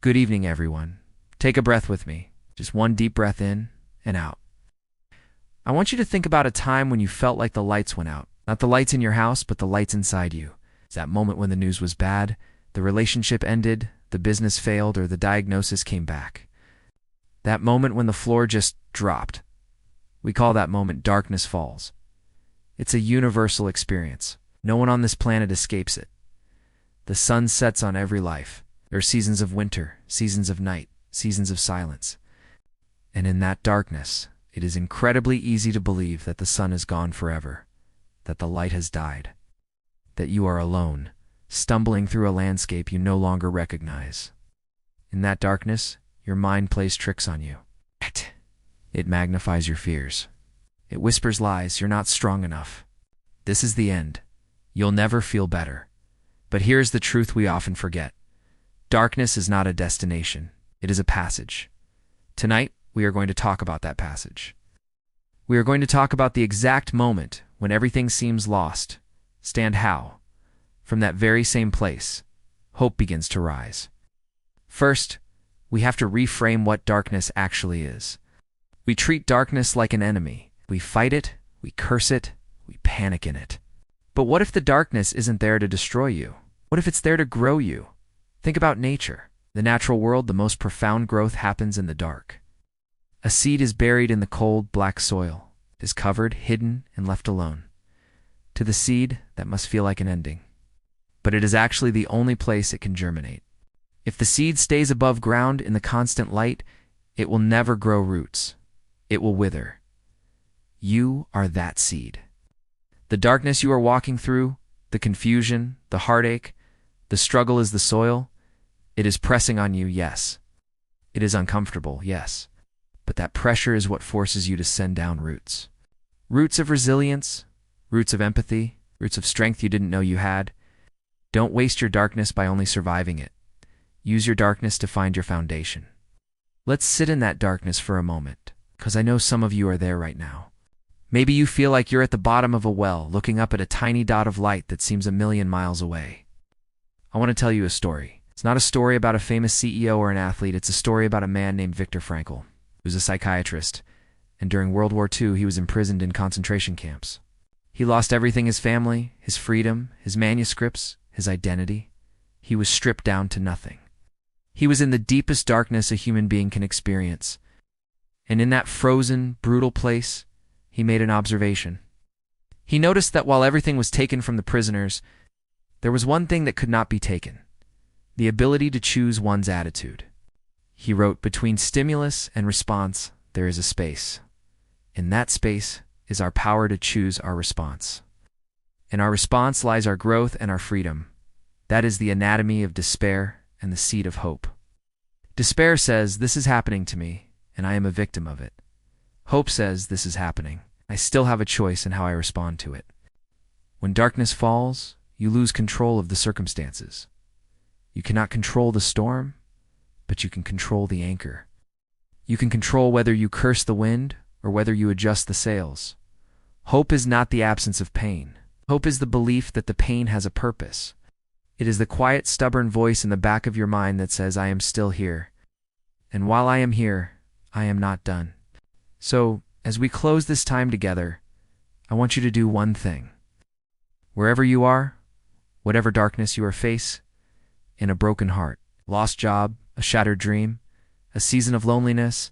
Good evening, everyone. Take a breath with me. Just one deep breath in and out. I want you to think about a time when you felt like the lights went out. Not the lights in your house, but the lights inside you. It's that moment when the news was bad, the relationship ended, the business failed, or the diagnosis came back. That moment when the floor just dropped. We call that moment darkness falls. It's a universal experience. No one on this planet escapes it. The sun sets on every life. There are seasons of winter, seasons of night, seasons of silence. And in that darkness, it is incredibly easy to believe that the sun is gone forever, that the light has died, that you are alone, stumbling through a landscape you no longer recognize. In that darkness, your mind plays tricks on you. It magnifies your fears. It whispers lies. You're not strong enough. This is the end. You'll never feel better. But here's the truth we often forget. Darkness is not a destination. It is a passage. Tonight, we are going to talk about that passage. We are going to talk about the exact moment when everything seems lost. Stand how? From that very same place, hope begins to rise. First, we have to reframe what darkness actually is. We treat darkness like an enemy. We fight it, we curse it, we panic in it. But what if the darkness isn't there to destroy you? What if it's there to grow you? Think about nature. The natural world, the most profound growth happens in the dark. A seed is buried in the cold, black soil, is covered, hidden, and left alone. To the seed, that must feel like an ending. But it is actually the only place it can germinate. If the seed stays above ground in the constant light, it will never grow roots. It will wither. You are that seed. The darkness you are walking through, the confusion, the heartache, the struggle is the soil. It is pressing on you, yes. It is uncomfortable, yes. But that pressure is what forces you to send down roots. Roots of resilience, roots of empathy, roots of strength you didn't know you had. Don't waste your darkness by only surviving it. Use your darkness to find your foundation. Let's sit in that darkness for a moment, because I know some of you are there right now. Maybe you feel like you're at the bottom of a well, looking up at a tiny dot of light that seems a million miles away. I want to tell you a story. It's not a story about a famous CEO or an athlete. It's a story about a man named Viktor Frankl, who was a psychiatrist, and during World War II, he was imprisoned in concentration camps. He lost everything: his family, his freedom, his manuscripts, his identity. He was stripped down to nothing. He was in the deepest darkness a human being can experience. And in that frozen, brutal place, he made an observation. He noticed that while everything was taken from the prisoners, there was one thing that could not be taken: the ability to choose one's attitude. He wrote, "Between stimulus and response, there is a space. In that space is our power to choose our response. In our response lies our growth and our freedom. That is the anatomy of despair and the seed of hope." Despair says, "This is happening to me, and I am a victim of it." Hope says, "This is happening. I still have a choice in how I respond to it." When darkness falls, you lose control of the circumstances. You cannot control the storm, but you can control the anchor. You can control whether you curse the wind or whether you adjust the sails. Hope is not the absence of pain. Hope is the belief that the pain has a purpose. It is the quiet, stubborn voice in the back of your mind that says, "I am still here. And while I am here, I am not done." So, as we close this time together, I want you to do one thing. Wherever you are, whatever darkness you are facing, in a broken heart, lost job, a shattered dream, a season of loneliness,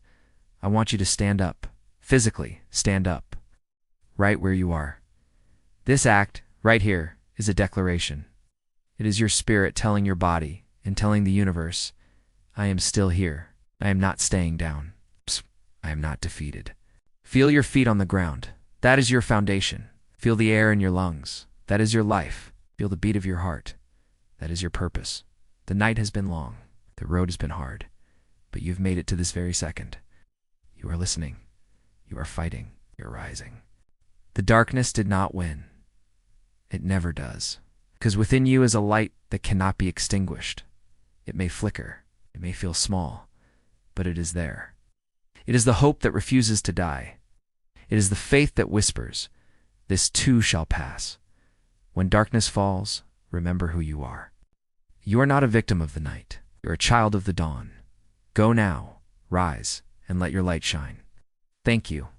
I want you to stand up. Physically, stand up. Right where you are. This act, right here, is a declaration. It is your spirit telling your body and telling the universe, "I am still here. I am not staying down. I am not defeated." Feel your feet on the ground. That is your foundation. Feel the air in your lungs. That is your life. Feel the beat of your heart. That is your purpose. The night has been long. The road has been hard. But you've made it to this very second. You are listening. You are fighting. You're rising. The darkness did not win. It never does. Because within you is a light that cannot be extinguished. It may flicker. It may feel small. But it is there. It is the hope that refuses to die. It is the faith that whispers, "This too shall pass." When darkness falls, remember who you are. You are not a victim of the night. You're a child of the dawn. Go now, rise, and let your light shine. Thank you.